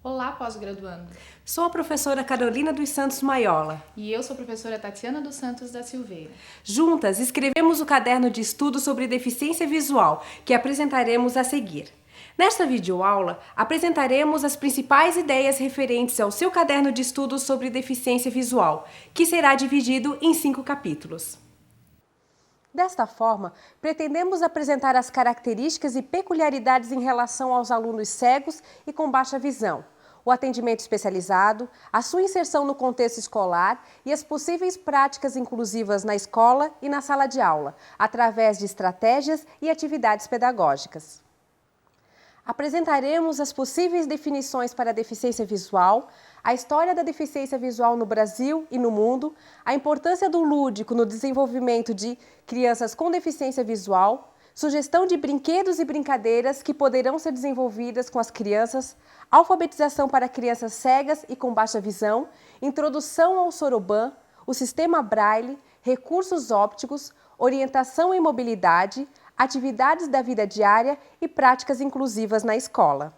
Olá, pós-graduando! Sou a professora Carolina dos Santos Maiola. E eu sou a professora Tatiana dos Santos da Silveira. Juntas, escrevemos o caderno de estudo sobre deficiência visual, que apresentaremos a seguir. Nesta videoaula, apresentaremos as principais ideias referentes ao seu caderno de estudo sobre deficiência visual, que será dividido em 5 capítulos. Desta forma, pretendemos apresentar as características e peculiaridades em relação aos alunos cegos e com baixa visão, o atendimento especializado, a sua inserção no contexto escolar e as possíveis práticas inclusivas na escola e na sala de aula, através de estratégias e atividades pedagógicas. Apresentaremos as possíveis definições para a deficiência visual, a história da deficiência visual no Brasil e no mundo, a importância do lúdico no desenvolvimento de crianças com deficiência visual, sugestão de brinquedos e brincadeiras que poderão ser desenvolvidas com as crianças, alfabetização para crianças cegas e com baixa visão, introdução ao soroban, o sistema Braille, recursos ópticos, orientação em mobilidade, atividades da vida diária e práticas inclusivas na escola.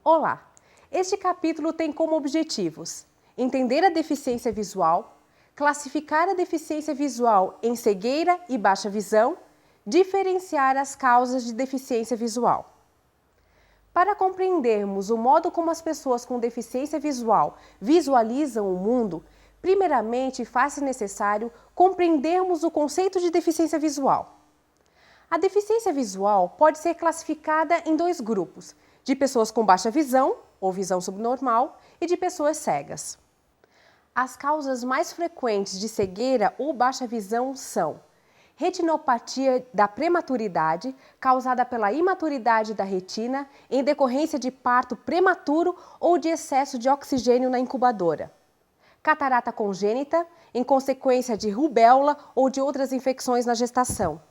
Olá! Este capítulo tem como objetivos entender a deficiência visual, classificar a deficiência visual em cegueira e baixa visão, diferenciar as causas de deficiência visual. Para compreendermos o modo como as pessoas com deficiência visual visualizam o mundo, primeiramente faz-se necessário compreendermos o conceito de deficiência visual. A deficiência visual pode ser classificada em 2 grupos, de pessoas com baixa visão, ou visão subnormal, e de pessoas cegas. As causas mais frequentes de cegueira ou baixa visão são retinopatia da prematuridade, causada pela imaturidade da retina em decorrência de parto prematuro ou de excesso de oxigênio na incubadora. Catarata congênita, em consequência de rubéola ou de outras infecções na gestação.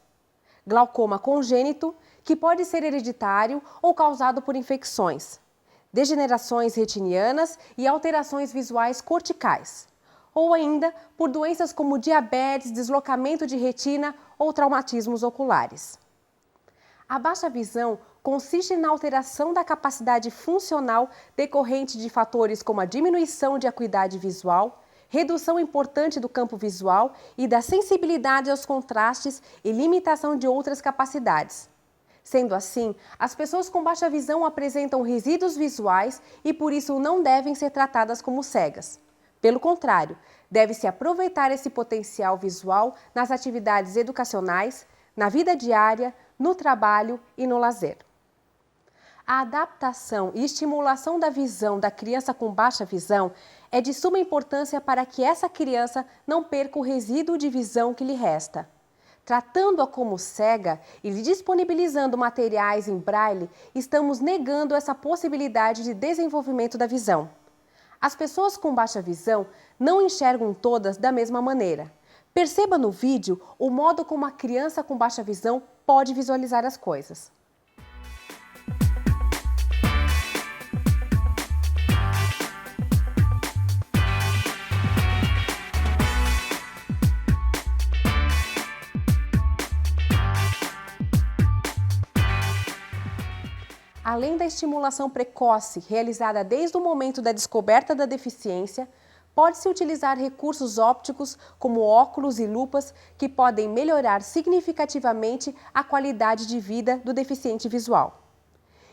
Glaucoma congênito, que pode ser hereditário ou causado por infecções. Degenerações retinianas e alterações visuais corticais, ou ainda por doenças como diabetes, deslocamento de retina ou traumatismos oculares. A baixa visão consiste na alteração da capacidade funcional decorrente de fatores como a diminuição de acuidade visual, redução importante do campo visual e da sensibilidade aos contrastes e limitação de outras capacidades. Sendo assim, as pessoas com baixa visão apresentam resíduos visuais e por isso não devem ser tratadas como cegas. Pelo contrário, deve-se aproveitar esse potencial visual nas atividades educacionais, na vida diária, no trabalho e no lazer. A adaptação e estimulação da visão da criança com baixa visão é de suma importância para que essa criança não perca o resíduo de visão que lhe resta. Tratando-a como cega e lhe disponibilizando materiais em braille, estamos negando essa possibilidade de desenvolvimento da visão. As pessoas com baixa visão não enxergam todas da mesma maneira. Perceba no vídeo o modo como a criança com baixa visão pode visualizar as coisas. Além da estimulação precoce, realizada desde o momento da descoberta da deficiência, pode-se utilizar recursos ópticos como óculos e lupas que podem melhorar significativamente a qualidade de vida do deficiente visual.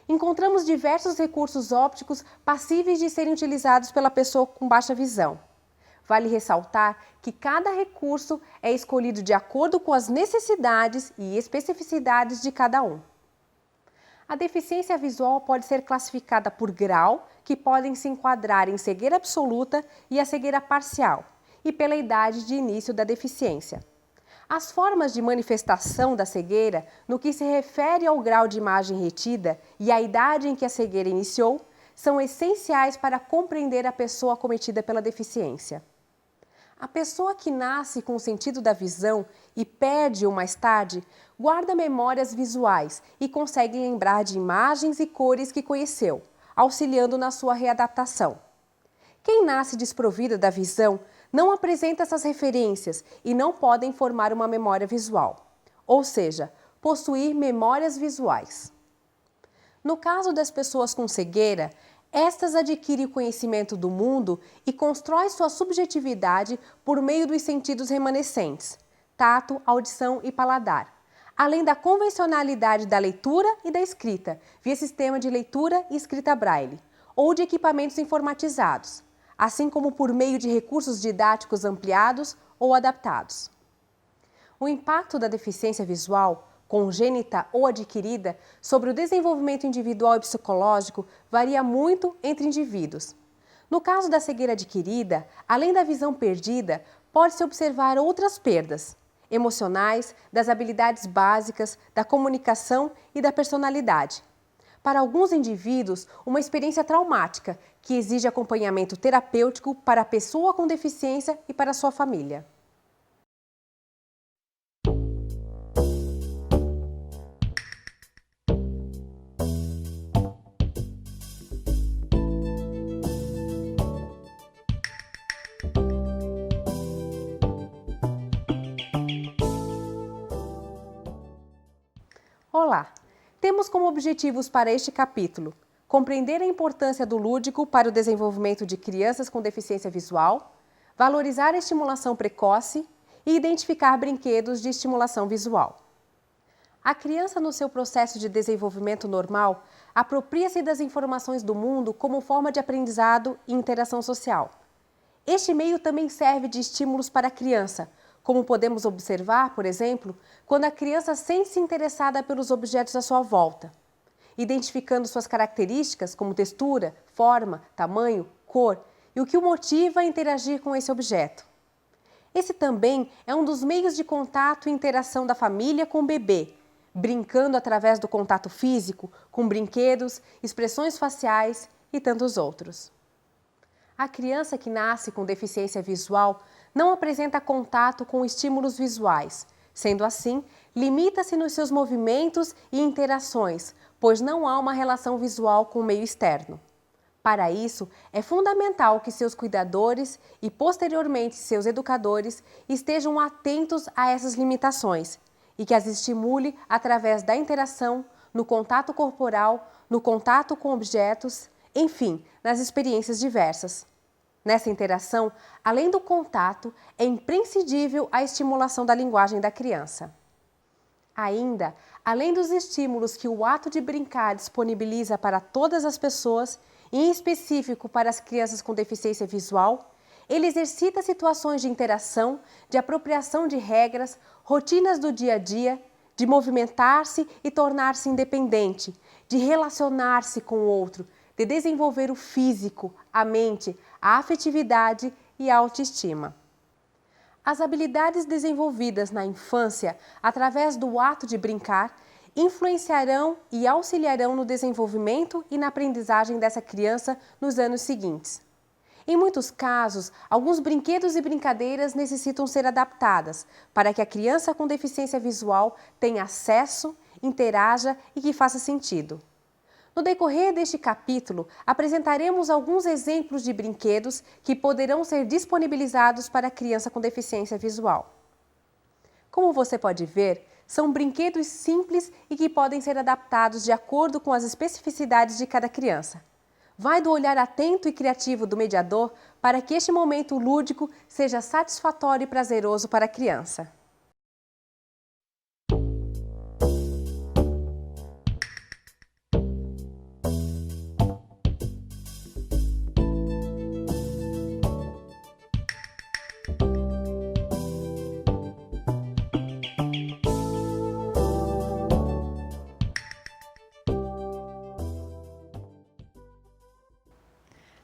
Encontramos diversos recursos ópticos passíveis de serem utilizados pela pessoa com baixa visão. Vale ressaltar que cada recurso é escolhido de acordo com as necessidades e especificidades de cada um. A deficiência visual pode ser classificada por grau, que podem se enquadrar em cegueira absoluta e a cegueira parcial, e pela idade de início da deficiência. As formas de manifestação da cegueira, no que se refere ao grau de imagem retida e à idade em que a cegueira iniciou, são essenciais para compreender a pessoa acometida pela deficiência. A pessoa que nasce com o sentido da visão e perde-o mais tarde, guarda memórias visuais e consegue lembrar de imagens e cores que conheceu, auxiliando na sua readaptação. Quem nasce desprovida da visão não apresenta essas referências e não podem formar uma memória visual, ou seja, possuir memórias visuais. No caso das pessoas com cegueira, estas adquirem o conhecimento do mundo e constroem sua subjetividade por meio dos sentidos remanescentes, tato, audição e paladar, além da convencionalidade da leitura e da escrita, via sistema de leitura e escrita braille, ou de equipamentos informatizados, assim como por meio de recursos didáticos ampliados ou adaptados. O impacto da deficiência visual, congênita ou adquirida, sobre o desenvolvimento individual e psicológico varia muito entre indivíduos. No caso da cegueira adquirida, além da visão perdida, pode-se observar outras perdas emocionais, das habilidades básicas, da comunicação e da personalidade. Para alguns indivíduos, uma experiência traumática que exige acompanhamento terapêutico para a pessoa com deficiência e para a sua família. Olá! Temos como objetivos para este capítulo compreender a importância do lúdico para o desenvolvimento de crianças com deficiência visual, valorizar a estimulação precoce e identificar brinquedos de estimulação visual. A criança, no seu processo de desenvolvimento normal, apropria-se das informações do mundo como forma de aprendizado e interação social. Este meio também serve de estímulos para a criança, como podemos observar, por exemplo, quando a criança sente-se interessada pelos objetos à sua volta, identificando suas características como textura, forma, tamanho, cor e o que o motiva a interagir com esse objeto. Esse também é um dos meios de contato e interação da família com o bebê, brincando através do contato físico, com brinquedos, expressões faciais e tantos outros. A criança que nasce com deficiência visual não apresenta contato com estímulos visuais. Sendo assim, limita-se nos seus movimentos e interações, pois não há uma relação visual com o meio externo. Para isso, é fundamental que seus cuidadores e, posteriormente, seus educadores estejam atentos a essas limitações e que as estimule através da interação, no contato corporal, no contato com objetos, enfim, nas experiências diversas. Nessa interação, além do contato, é imprescindível a estimulação da linguagem da criança. Ainda, além dos estímulos que o ato de brincar disponibiliza para todas as pessoas, e em específico para as crianças com deficiência visual, ele exercita situações de interação, de apropriação de regras, rotinas do dia a dia, de movimentar-se e tornar-se independente, de relacionar-se com o outro, de desenvolver o físico, a mente, a afetividade e a autoestima. As habilidades desenvolvidas na infância, através do ato de brincar, influenciarão e auxiliarão no desenvolvimento e na aprendizagem dessa criança nos anos seguintes. Em muitos casos, alguns brinquedos e brincadeiras necessitam ser adaptadas para que a criança com deficiência visual tenha acesso, interaja e que faça sentido. No decorrer deste capítulo, apresentaremos alguns exemplos de brinquedos que poderão ser disponibilizados para a criança com deficiência visual. Como você pode ver, são brinquedos simples e que podem ser adaptados de acordo com as especificidades de cada criança. Vai do olhar atento e criativo do mediador para que este momento lúdico seja satisfatório e prazeroso para a criança.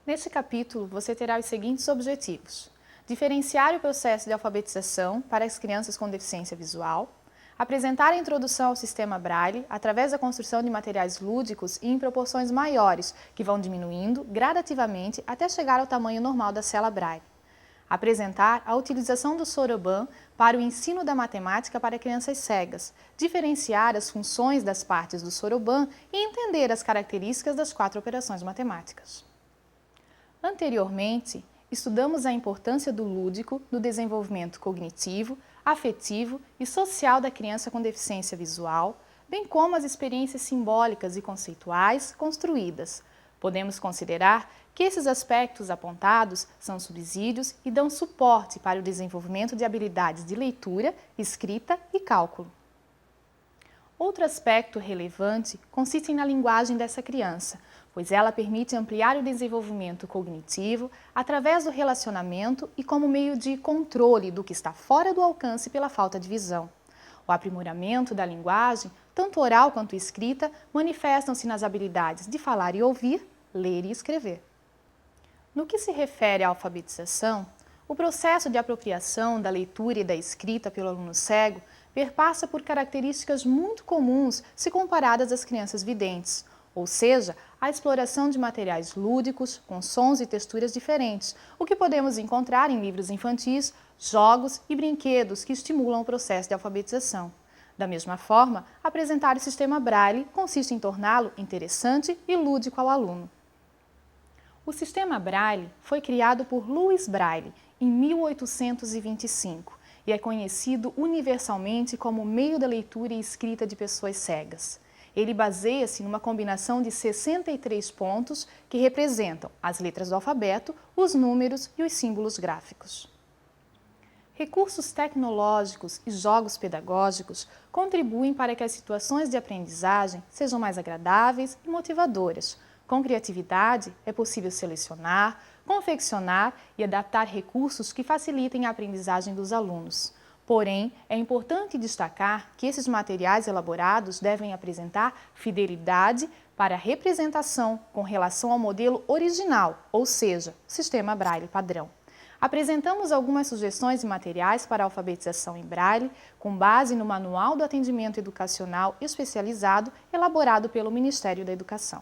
Neste capítulo, você terá os seguintes objetivos: diferenciar o processo de alfabetização para as crianças com deficiência visual, apresentar a introdução ao sistema Braille através da construção de materiais lúdicos e em proporções maiores, que vão diminuindo gradativamente até chegar ao tamanho normal da cela Braille. Apresentar a utilização do soroban para o ensino da matemática para crianças cegas, diferenciar as funções das partes do soroban e entender as características das 4 operações matemáticas. Anteriormente, estudamos a importância do lúdico no desenvolvimento cognitivo, afetivo e social da criança com deficiência visual, bem como as experiências simbólicas e conceituais construídas. Podemos considerar que esses aspectos apontados são subsídios e dão suporte para o desenvolvimento de habilidades de leitura, escrita e cálculo. Outro aspecto relevante consiste na linguagem dessa criança, pois ela permite ampliar o desenvolvimento cognitivo através do relacionamento e como meio de controle do que está fora do alcance pela falta de visão. O aprimoramento da linguagem, tanto oral quanto escrita, manifestam-se nas habilidades de falar e ouvir, ler e escrever. No que se refere à alfabetização, o processo de apropriação da leitura e da escrita pelo aluno cego perpassa por características muito comuns se comparadas às crianças videntes, ou seja, a exploração de materiais lúdicos com sons e texturas diferentes, o que podemos encontrar em livros infantis, jogos e brinquedos que estimulam o processo de alfabetização. Da mesma forma, apresentar o sistema Braille consiste em torná-lo interessante e lúdico ao aluno. O sistema Braille foi criado por Louis Braille em 1825 e é conhecido universalmente como meio da leitura e escrita de pessoas cegas. Ele baseia-se numa combinação de 63 pontos que representam as letras do alfabeto, os números e os símbolos gráficos. Recursos tecnológicos e jogos pedagógicos contribuem para que as situações de aprendizagem sejam mais agradáveis e motivadoras. Com criatividade, é possível selecionar, confeccionar e adaptar recursos que facilitem a aprendizagem dos alunos. Porém, é importante destacar que esses materiais elaborados devem apresentar fidelidade para a representação com relação ao modelo original, ou seja, sistema Braille padrão. Apresentamos algumas sugestões de materiais para a alfabetização em Braille, com base no Manual do Atendimento Educacional Especializado, elaborado pelo Ministério da Educação.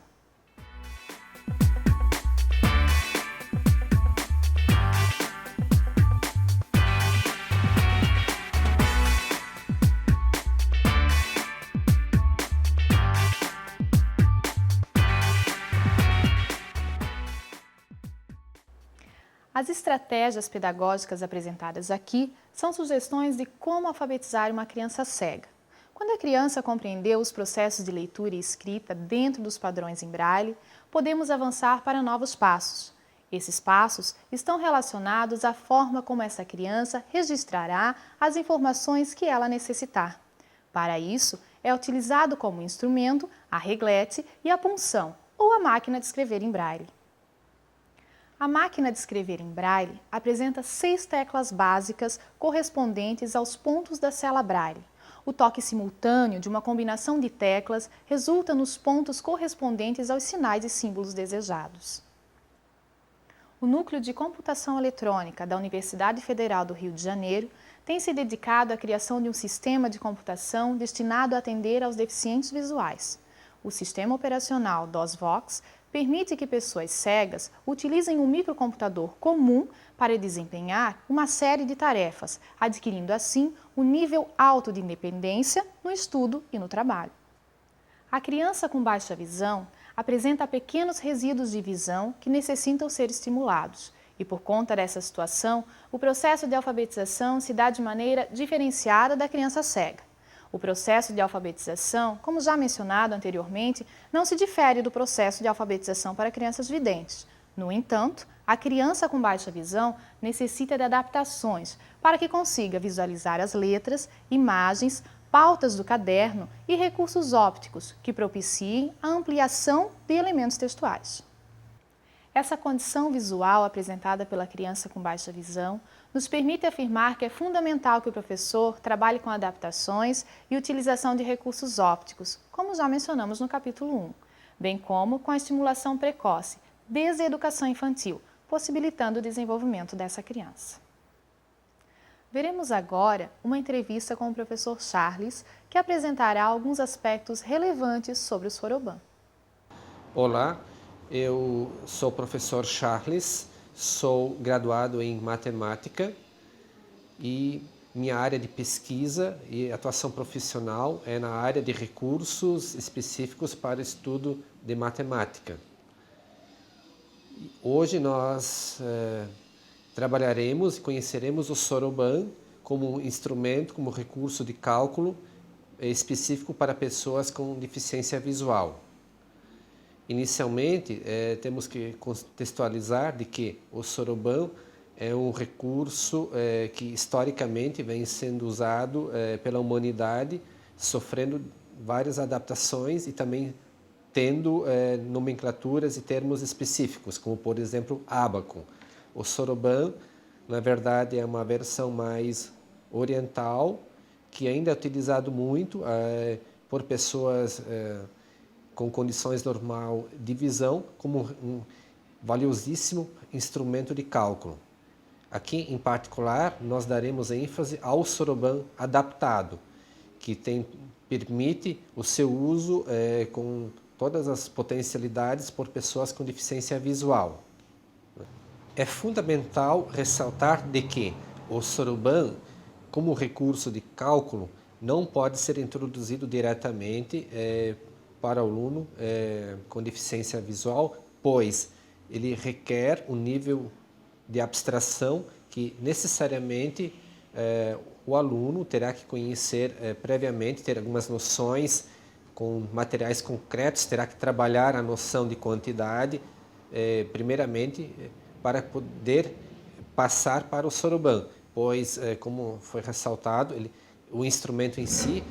As estratégias pedagógicas apresentadas aqui são sugestões de como alfabetizar uma criança cega. Quando a criança compreendeu os processos de leitura e escrita dentro dos padrões em Braille, podemos avançar para novos passos. Esses passos estão relacionados à forma como essa criança registrará as informações que ela necessitar. Para isso, é utilizado como instrumento a reglete e a punção, ou a máquina de escrever em Braille. A máquina de escrever em Braille apresenta 6 teclas básicas correspondentes aos pontos da cela Braille. O toque simultâneo de uma combinação de teclas resulta nos pontos correspondentes aos sinais e símbolos desejados. O Núcleo de Computação Eletrônica da Universidade Federal do Rio de Janeiro tem se dedicado à criação de um sistema de computação destinado a atender aos deficientes visuais. O sistema operacional DOS-VOX permite que pessoas cegas utilizem um microcomputador comum para desempenhar uma série de tarefas, adquirindo assim um nível alto de independência no estudo e no trabalho. A criança com baixa visão apresenta pequenos resíduos de visão que necessitam ser estimulados, e por conta dessa situação, o processo de alfabetização se dá de maneira diferenciada da criança cega. O processo de alfabetização, como já mencionado anteriormente, não se difere do processo de alfabetização para crianças videntes. No entanto, a criança com baixa visão necessita de adaptações para que consiga visualizar as letras, imagens, pautas do caderno e recursos ópticos que propiciem a ampliação de elementos textuais. Essa condição visual apresentada pela criança com baixa visão nos permite afirmar que é fundamental que o professor trabalhe com adaptações e utilização de recursos ópticos, como já mencionamos no capítulo 1, bem como com a estimulação precoce, desde a educação infantil, possibilitando o desenvolvimento dessa criança. Veremos agora uma entrevista com o professor Charles, que apresentará alguns aspectos relevantes sobre o soroban. Olá, eu sou o professor Charles, sou graduado em matemática e minha área de pesquisa e atuação profissional é na área de recursos específicos para estudo de matemática. Hoje nós trabalharemos e conheceremos o Soroban como instrumento, como recurso de cálculo específico para pessoas com deficiência visual. Inicialmente, temos que contextualizar de que o Soroban é um recurso que historicamente vem sendo usado pela humanidade, sofrendo várias adaptações e também tendo nomenclaturas e termos específicos, como por exemplo ábaco. O Soroban, na verdade, é uma versão mais oriental, que ainda é utilizado muito por pessoas com condições normal de visão, como um valiosíssimo instrumento de cálculo. Aqui, em particular, nós daremos ênfase ao Soroban adaptado, que permite o seu uso com todas as potencialidades por pessoas com deficiência visual. É fundamental ressaltar de que o Soroban, como recurso de cálculo, não pode ser introduzido diretamente para o aluno com deficiência visual, pois ele requer um nível de abstração que necessariamente o aluno terá que conhecer previamente, ter algumas noções com materiais concretos, terá que trabalhar a noção de quantidade, primeiramente, para poder passar para o Soroban, pois, como foi ressaltado, o instrumento em si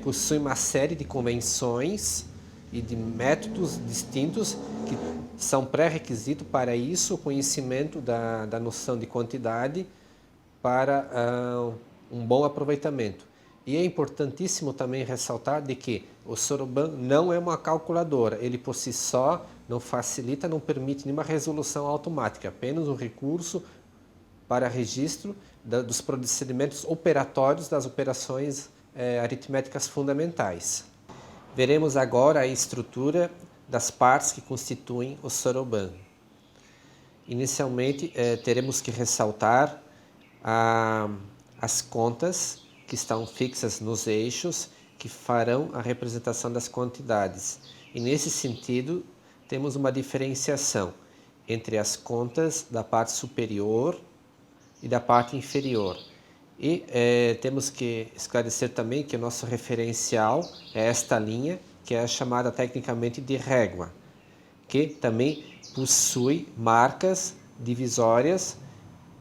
possui uma série de convenções e de métodos distintos que são pré-requisito para isso, o conhecimento da noção de quantidade para um bom aproveitamento. E é importantíssimo também ressaltar de que o Soroban não é uma calculadora, ele por si só não facilita, não permite nenhuma resolução automática, apenas um recurso para registro dos procedimentos operatórios das operações aritméticas fundamentais. Veremos agora a estrutura das partes que constituem o Soroban. Inicialmente, teremos que ressaltar as contas que estão fixas nos eixos que farão a representação das quantidades. E nesse sentido, temos uma diferenciação entre as contas da parte superior e da parte inferior. E temos que esclarecer também que o nosso referencial é esta linha, que é chamada tecnicamente de régua, que também possui marcas divisórias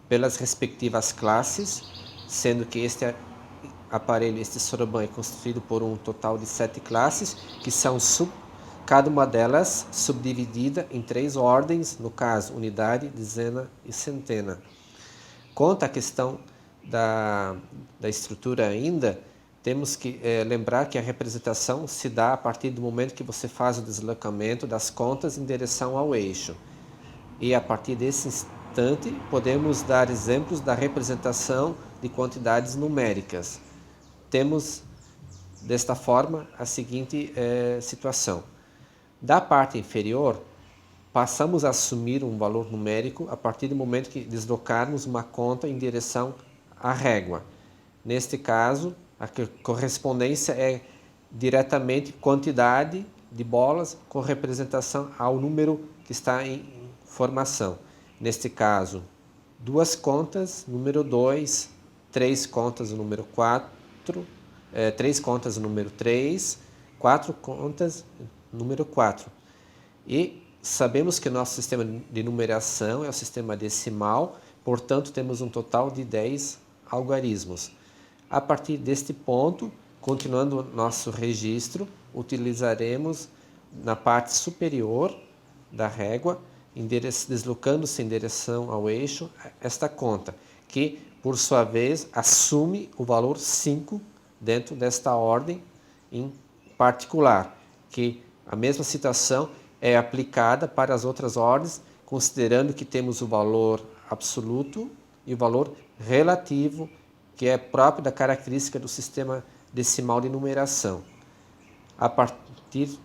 pelas respectivas classes, sendo que este aparelho, este Soroban, é constituído por um total de 7 classes, que são cada uma delas subdividida em 3 ordens, no caso, unidade, dezena e centena. Quanto à questão da estrutura ainda, temos que lembrar que a representação se dá a partir do momento que você faz o deslocamento das contas em direção ao eixo. E a partir desse instante, podemos dar exemplos da representação de quantidades numéricas. Temos, desta forma, a seguinte situação. Da parte inferior, passamos a assumir um valor numérico a partir do momento que deslocarmos uma conta em direção à régua. Neste caso, a correspondência é diretamente quantidade de bolas com representação ao número que está em formação. Neste caso, 2 contas, número 2, 3 contas, número 4, 3 contas, número 3, 4 contas, número 4. E sabemos que o nosso sistema de numeração é o sistema decimal, portanto, temos um total de 10 algarismos. A partir deste ponto, continuando o nosso registro, utilizaremos na parte superior da régua, deslocando-se em direção ao eixo, esta conta, que, por sua vez, assume o valor 5 dentro desta ordem em particular, que a mesma situação é aplicada para as outras ordens, considerando que temos o valor absoluto e o valor relativo, que é próprio da característica do sistema decimal de numeração. A partir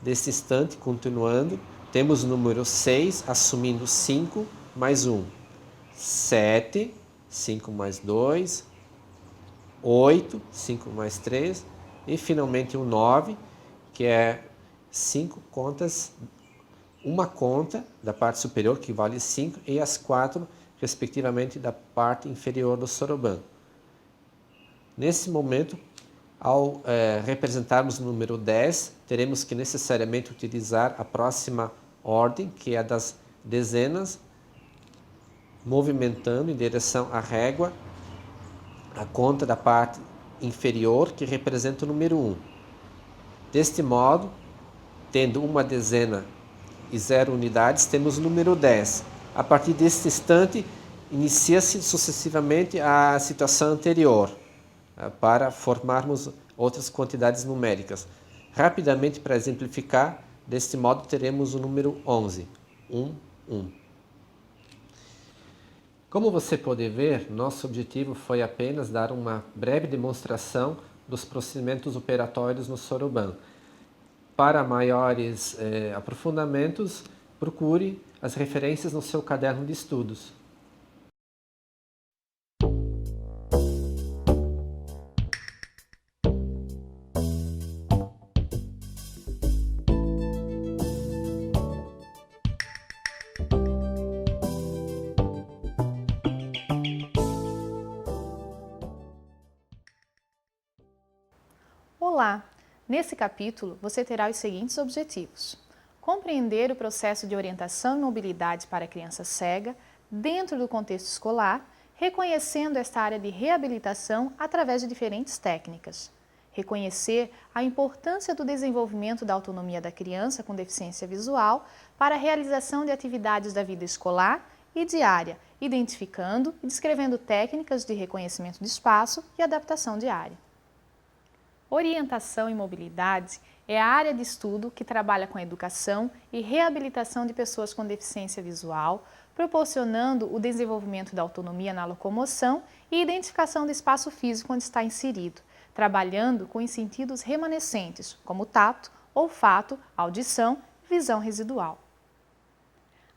desse instante, continuando, temos o número 6 assumindo 5 mais 1, 7, 5 mais 2, 8, 5 mais 3 e finalmente o 9, que é 5 contas, uma conta da parte superior que vale 5 e as 4 respectivamente da parte inferior do soroban. Nesse momento, ao representarmos o número 10, teremos que necessariamente utilizar a próxima ordem, que é a das dezenas, movimentando em direção à régua a conta da parte inferior, que representa o número 1. Deste modo, tendo uma dezena e 0 unidades, temos o número 10. A partir deste instante, inicia-se sucessivamente a situação anterior, para formarmos outras quantidades numéricas. Rapidamente, para exemplificar, deste modo teremos o número 11. 1, 1. Como você pode ver, nosso objetivo foi apenas dar uma breve demonstração dos procedimentos operatórios no soroban. Para maiores aprofundamentos, procure as referências no seu caderno de estudos. Olá! Nesse capítulo, você terá os seguintes objetivos: compreender o processo de orientação e mobilidade para a criança cega dentro do contexto escolar, reconhecendo esta área de reabilitação através de diferentes técnicas. Reconhecer a importância do desenvolvimento da autonomia da criança com deficiência visual para a realização de atividades da vida escolar e diária, identificando e descrevendo técnicas de reconhecimento de espaço e adaptação diária. Orientação e mobilidade é a área de estudo que trabalha com a educação e reabilitação de pessoas com deficiência visual, proporcionando o desenvolvimento da autonomia na locomoção e identificação do espaço físico onde está inserido, trabalhando com os sentidos remanescentes, como tato, olfato, audição e visão residual.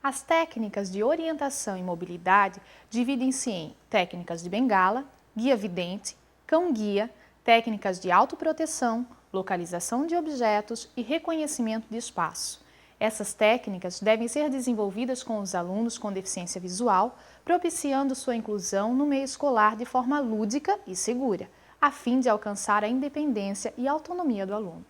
As técnicas de orientação e mobilidade dividem-se em técnicas de bengala, guia-vidente, cão-guia, técnicas de autoproteção, localização de objetos e reconhecimento de espaço. Essas técnicas devem ser desenvolvidas com os alunos com deficiência visual, propiciando sua inclusão no meio escolar de forma lúdica e segura, a fim de alcançar a independência e autonomia do aluno.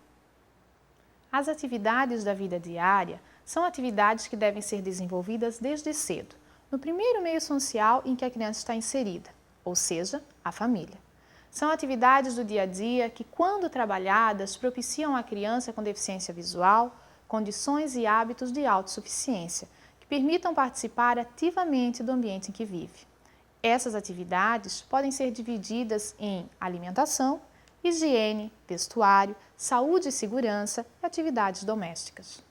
As atividades da vida diária são atividades que devem ser desenvolvidas desde cedo, no primeiro meio social em que a criança está inserida, ou seja, a família. São atividades do dia a dia que, quando trabalhadas, propiciam à criança com deficiência visual condições e hábitos de autossuficiência, que permitam participar ativamente do ambiente em que vive. Essas atividades podem ser divididas em alimentação, higiene, vestuário, saúde e segurança e atividades domésticas.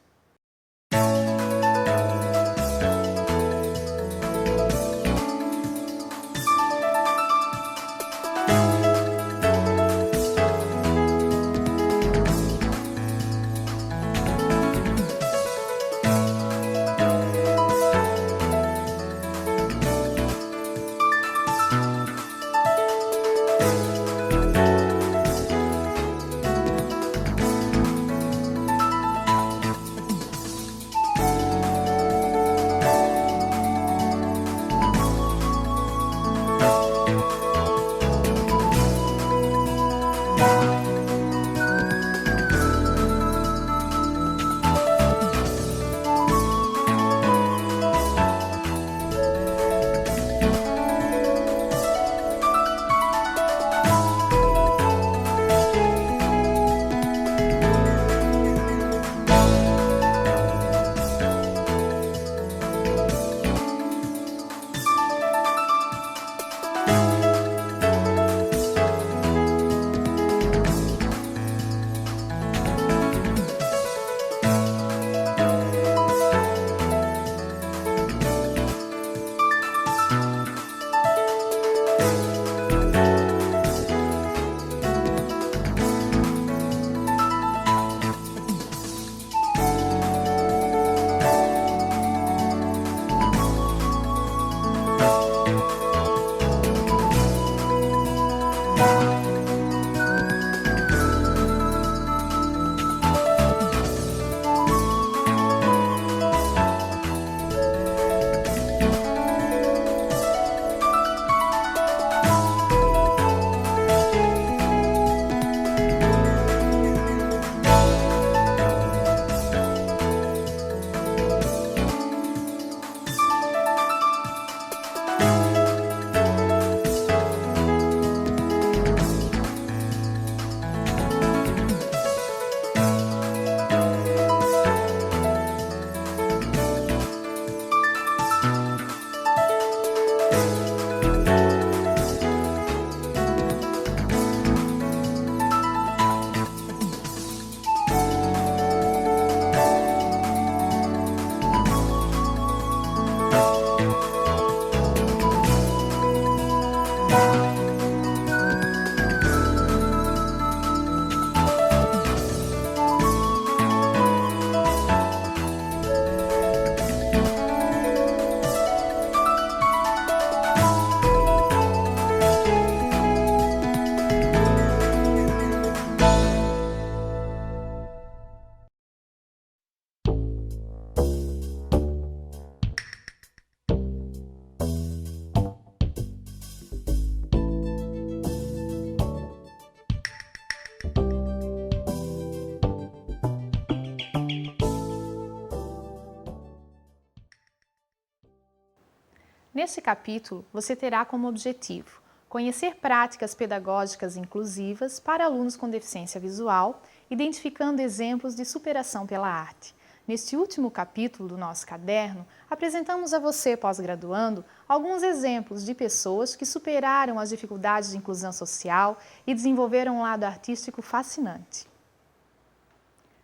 Neste capítulo, você terá como objetivo conhecer práticas pedagógicas inclusivas para alunos com deficiência visual, identificando exemplos de superação pela arte. Neste último capítulo do nosso caderno, apresentamos a você, pós-graduando, alguns exemplos de pessoas que superaram as dificuldades de inclusão social e desenvolveram um lado artístico fascinante.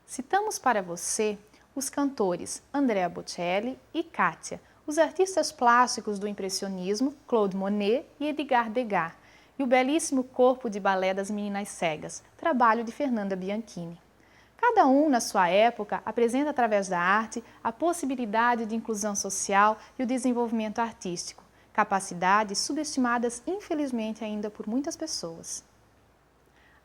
Citamos para você os cantores Andrea Bocelli e Kátia, os artistas plásticos do impressionismo, Claude Monet e Edgar Degas, e o belíssimo Corpo de Balé das Meninas Cegas, trabalho de Fernanda Bianchini. Cada um, na sua época, apresenta através da arte a possibilidade de inclusão social e o desenvolvimento artístico, capacidades subestimadas infelizmente ainda por muitas pessoas.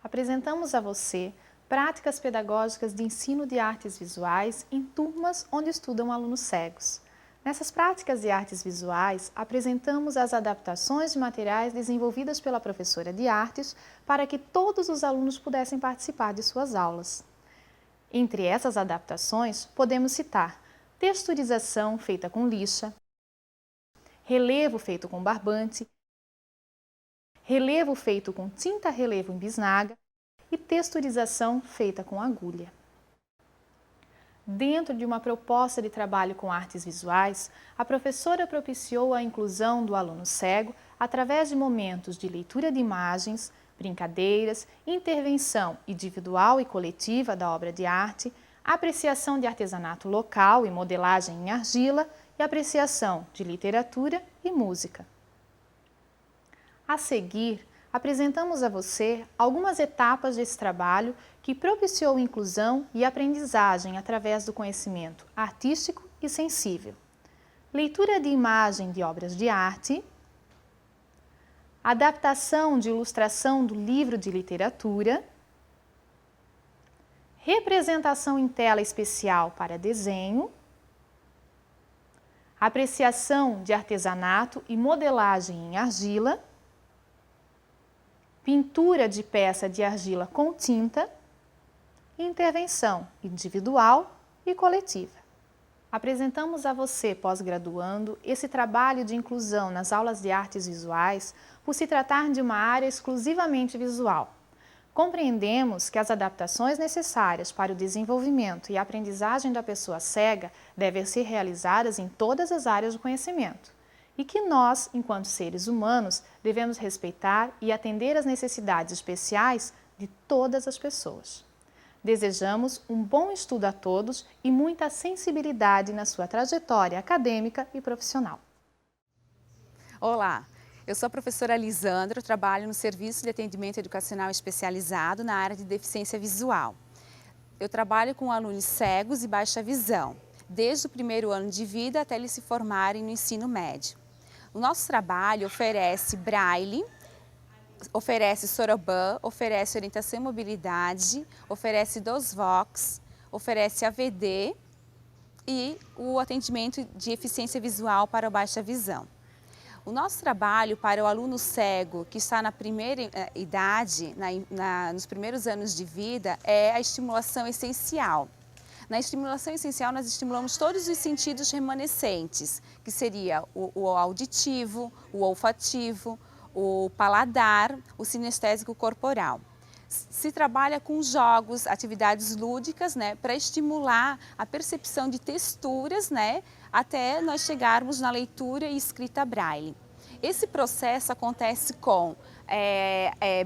Apresentamos a você práticas pedagógicas de ensino de artes visuais em turmas onde estudam alunos cegos. Nessas práticas de artes visuais, apresentamos as adaptações de materiais desenvolvidas pela professora de artes para que todos os alunos pudessem participar de suas aulas. Entre essas adaptações, podemos citar texturização feita com lixa, relevo feito com barbante, relevo feito com tinta relevo em bisnaga e texturização feita com agulha. Dentro de uma proposta de trabalho com artes visuais, a professora propiciou a inclusão do aluno cego através de momentos de leitura de imagens, brincadeiras, intervenção individual e coletiva da obra de arte, apreciação de artesanato local e modelagem em argila e apreciação de literatura e música. A seguir, apresentamos a você algumas etapas desse trabalho que propiciou inclusão e aprendizagem através do conhecimento artístico e sensível. Leitura de imagem de obras de arte, adaptação de ilustração do livro de literatura, representação em tela especial para desenho, apreciação de artesanato e modelagem em argila, pintura de peça de argila com tinta, intervenção individual e coletiva. Apresentamos a você, pós-graduando, esse trabalho de inclusão nas aulas de artes visuais por se tratar de uma área exclusivamente visual. Compreendemos que as adaptações necessárias para o desenvolvimento e aprendizagem da pessoa cega devem ser realizadas em todas as áreas do conhecimento e que nós, enquanto seres humanos, devemos respeitar e atender às necessidades especiais de todas as pessoas. Desejamos um bom estudo a todos e muita sensibilidade na sua trajetória acadêmica e profissional. Olá, eu sou a professora Lisandra, trabalho no Serviço de Atendimento Educacional Especializado na área de deficiência visual. Eu trabalho com alunos cegos e baixa visão, desde o primeiro ano de vida até eles se formarem no ensino médio. O nosso trabalho oferece braille, oferece soroban, oferece orientação e mobilidade, oferece DOSVOX, oferece AVD e o atendimento de eficiência visual para a baixa visão. O nosso trabalho para o aluno cego que está na primeira idade, nos primeiros anos de vida, é a estimulação essencial. Na estimulação essencial, nós estimulamos todos os sentidos remanescentes, que seria o auditivo, o olfativo, o paladar, o sinestésico corporal. Se trabalha com jogos, atividades lúdicas, para estimular a percepção de texturas, até nós chegarmos na leitura e escrita braille. Esse processo acontece com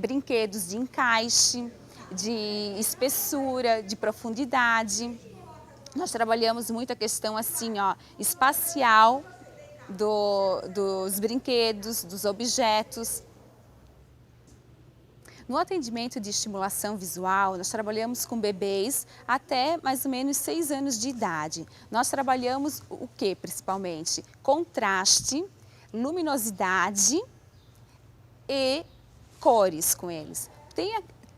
brinquedos de encaixe, de espessura, de profundidade. Nós trabalhamos muito a questão assim, espacial dos brinquedos, dos objetos. No atendimento de estimulação visual, nós trabalhamos com bebês até mais ou menos 6 anos de idade. Nós trabalhamos o que principalmente? Contraste, luminosidade e cores com eles.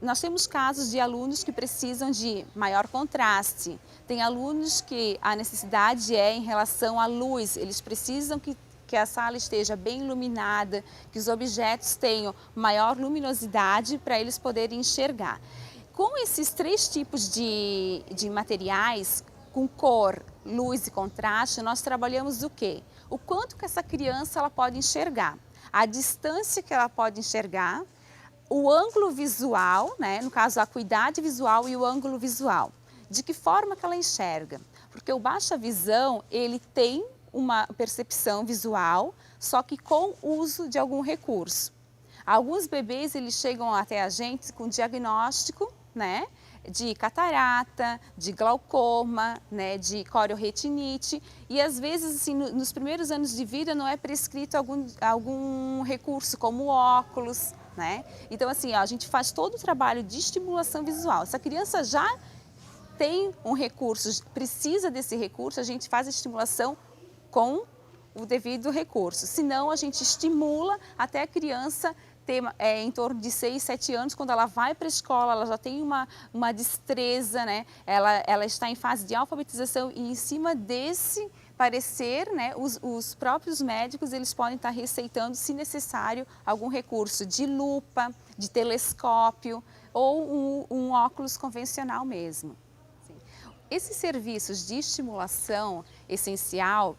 Nós temos casos de alunos que precisam de maior contraste. Tem alunos que a necessidade é em relação à luz, eles precisam que a sala esteja bem iluminada, que os objetos tenham maior luminosidade para eles poderem enxergar. Com esses 3 tipos de materiais, com cor, luz e contraste, nós trabalhamos o quê? O quanto que essa criança ela pode enxergar, a distância que ela pode enxergar, o ângulo visual, né? No caso a acuidade visual e o ângulo visual. De que forma que ela enxerga? Porque o baixa visão, ele tem uma percepção visual, só que com o uso de algum recurso. Alguns bebês, eles chegam até a gente com diagnóstico, né, de catarata, de glaucoma, né, de corioretinite, e às vezes, assim, nos primeiros anos de vida não é prescrito algum recurso como óculos, né? Então, assim, ó, a gente faz todo o trabalho de estimulação visual. Se a criança já tem um recurso, precisa desse recurso, a gente faz a estimulação com o devido recurso. Senão, a gente estimula até a criança ter em torno de 6, 7 anos, quando ela vai para a escola, ela já tem uma destreza, né? Ela está em fase de alfabetização e em cima desse parecer, né, os próprios médicos eles podem estar receitando, se necessário, algum recurso de lupa, de telescópio ou um óculos convencional mesmo. Esses serviços de estimulação essencial,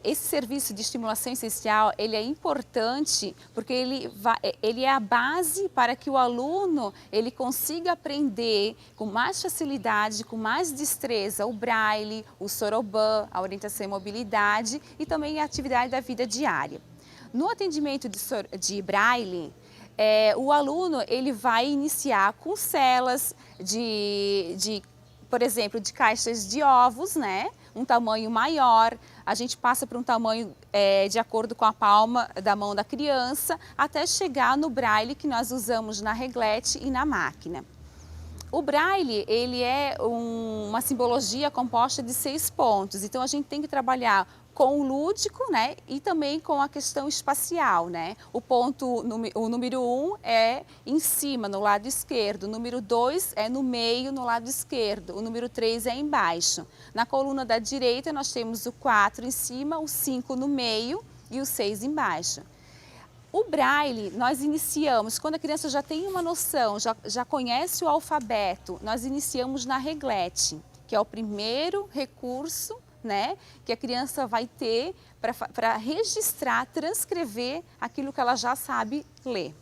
esse serviço de estimulação essencial, ele é importante porque ele é a base para que o aluno ele consiga aprender com mais facilidade, com mais destreza, o braille, o soroban, a orientação e mobilidade e também a atividade da vida diária. No atendimento de braille, o aluno ele vai iniciar com celas por exemplo, de caixas de ovos, né? Um tamanho maior, a gente passa para um tamanho de acordo com a palma da mão da criança, até chegar no braille que nós usamos na reglete e na máquina. O braille, ele é uma simbologia composta de 6 pontos, então a gente tem que trabalhar com o lúdico, né, e também com a questão espacial, né. O número 1 é em cima, no lado esquerdo, o número 2 é no meio, no lado esquerdo, o número 3 é embaixo. Na coluna da direita nós temos o 4 em cima, o 5 no meio e o 6 embaixo. O braille, nós iniciamos, quando a criança já tem uma noção, já conhece o alfabeto, nós iniciamos na reglete, que é o primeiro recurso, né, que a criança vai ter para registrar, transcrever aquilo que ela já sabe ler.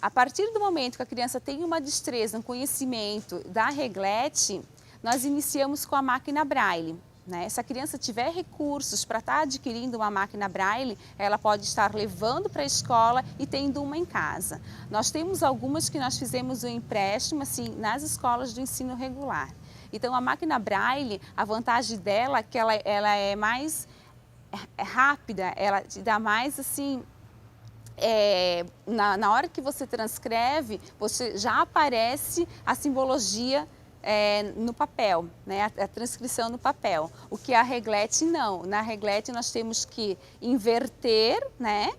A partir do momento que a criança tem uma destreza, um conhecimento da reglete, nós iniciamos com a máquina braille. Né? Se a criança tiver recursos para estar adquirindo uma máquina braille, ela pode estar levando para a escola e tendo uma em casa. Nós temos algumas que nós fizemos o empréstimo assim, nas escolas do ensino regular. Então, a máquina braille, a vantagem dela é que ela é mais rápida, ela te dá mais assim, na hora que você transcreve, você já aparece a simbologia no papel, né? A transcrição no papel. O que a reglete não. Na reglete nós temos que inverter, né,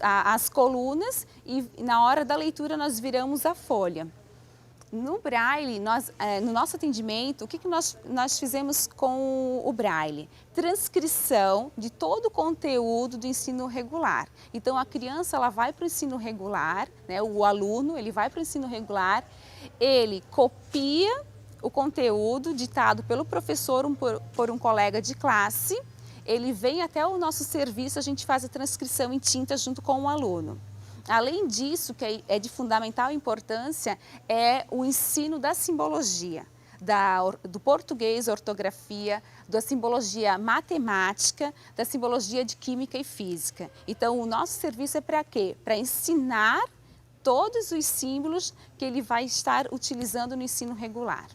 as colunas e na hora da leitura nós viramos a folha. No braille, no nosso atendimento, o que nós fizemos com o braille? Transcrição de todo o conteúdo do ensino regular. Então, a criança ela vai para o ensino regular, né, o aluno ele vai para o ensino regular, ele copia o conteúdo ditado pelo professor por um colega de classe, ele vem até o nosso serviço, a gente faz a transcrição em tinta junto com o aluno. Além disso, que é de fundamental importância, é o ensino da simbologia, do português, ortografia, da simbologia matemática, da simbologia de química e física. Então, o nosso serviço é para quê? Para ensinar todos os símbolos que ele vai estar utilizando no ensino regular.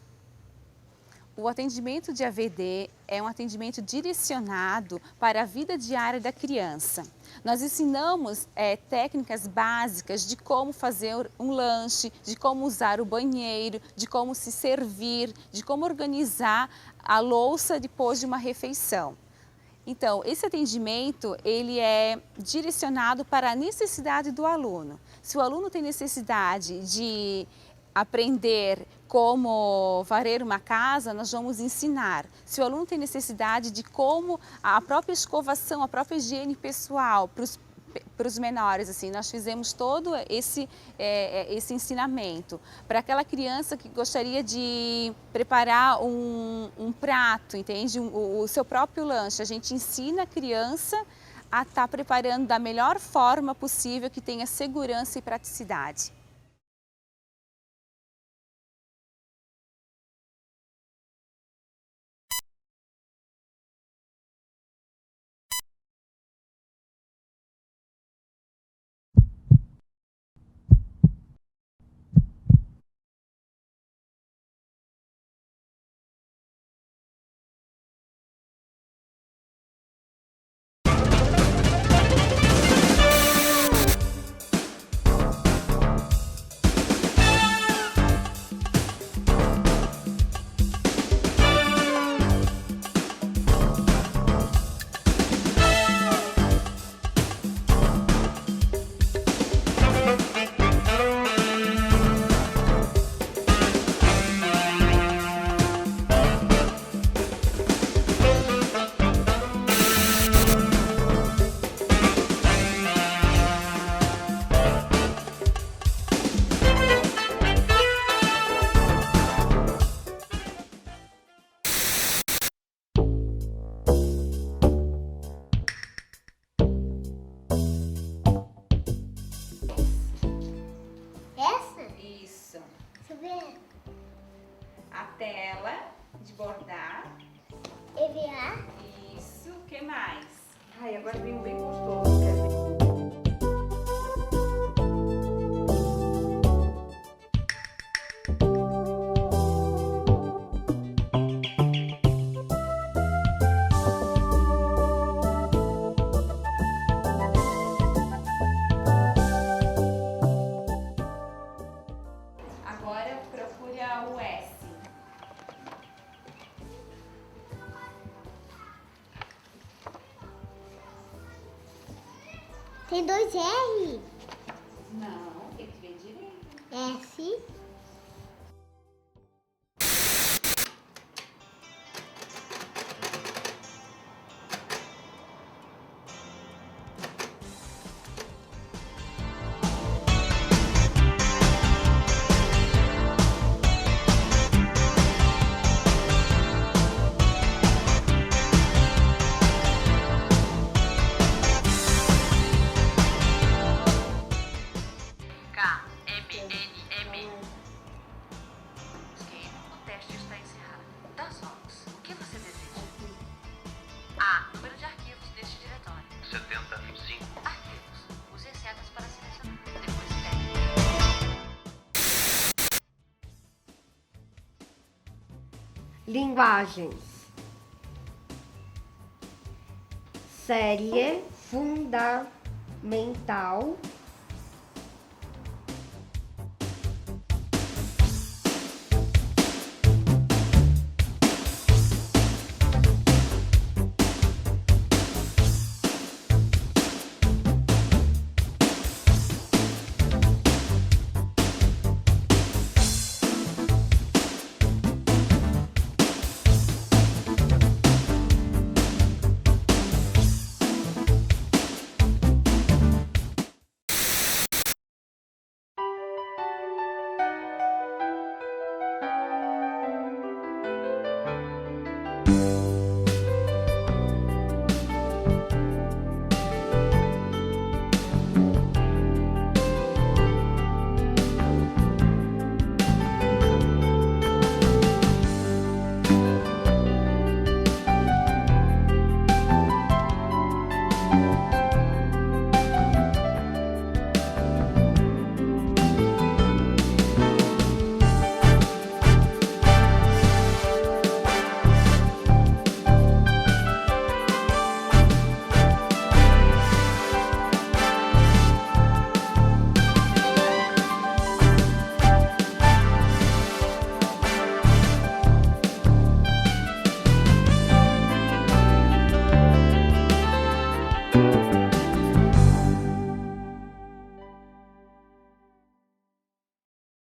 O atendimento de AVD é um atendimento direcionado para a vida diária da criança. Nós ensinamos técnicas básicas de como fazer um lanche, de como usar o banheiro, de como se servir, de como organizar a louça depois de uma refeição. Então, esse atendimento ele é direcionado para a necessidade do aluno. Se o aluno tem necessidade de aprender como varrer uma casa, nós vamos ensinar. Se o aluno tem necessidade de como a própria escovação, a própria higiene pessoal, para os menores, assim, nós fizemos todo esse ensinamento. Para aquela criança que gostaria de preparar um prato, entende? O seu próprio lanche, a gente ensina a criança a estar preparando da melhor forma possível, que tenha segurança e praticidade. Isso. Deixa eu ver. A tela de bordar. EVA. Isso. O que mais? Ai, agora vem um bem gostoso, quer ver? Agora procura o S. Tem dois R. Não, tem que ver direito. S. KMNM. Ok, o teste está encerrado. Das fotos, o que você deseja? A. Número de arquivos deste diretório. 75. Arquivos. Use as setas para selecionar. Depois pegue. Linguagens. Série fundamental.